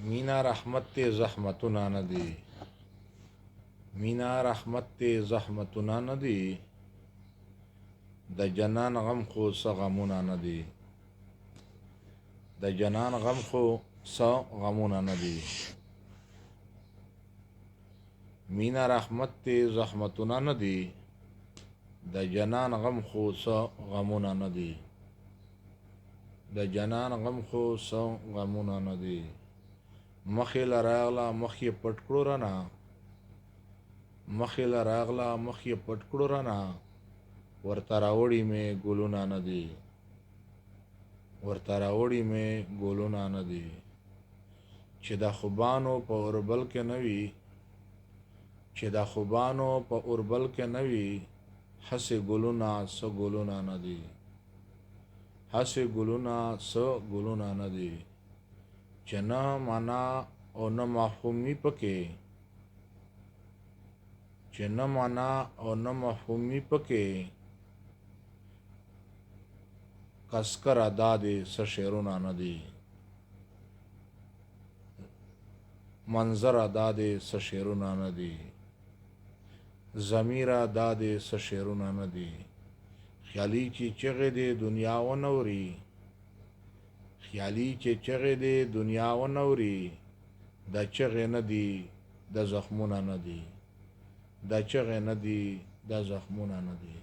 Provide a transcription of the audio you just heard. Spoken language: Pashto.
مینا رحمت تے زحمتنا نه دی، مینا رحمت تے زحمتنا نه دی، د جنان غم خو څه غمونه نه دی، د جنان غم خو څه غمونه نه دی. مینا رحمت تے زحمتنا نه دی، د جنان غم خو څه غمونه نه دی، د جنان غم خو څه غمونه نه دی. مخې له راغله مخ یې پټ کړو رانه، مخې له راغله مخ یې پټ کړو رانه، ورته راوړي مې ګلونه نه دي، ورته راوړي مې ګلونه نه دي. چې د خوبانو په اوربل کې نه وي، چې د خوبانو په اوربل کې نه وي، هسې ګلونه څه ګلونه نه دي، هسې ګلونه څه ګلونه نه دي. چې نه معنا او نه مفهومي پکې، چې نه معنا او نه مفهومي پکې، کسکر ادا دې څه شعرونه نه دي، منظر ادا دې څه شعرونه نه دي، ضمیر ادا دې څه شعرونه نه دي. خیالي چې چغې دې دنیا ونوري، خیالي چې چغې دې دنیا ونوري، د چغې نه دي د زخمونه نه دي، د چغې نه دي د زخمونه نه دي.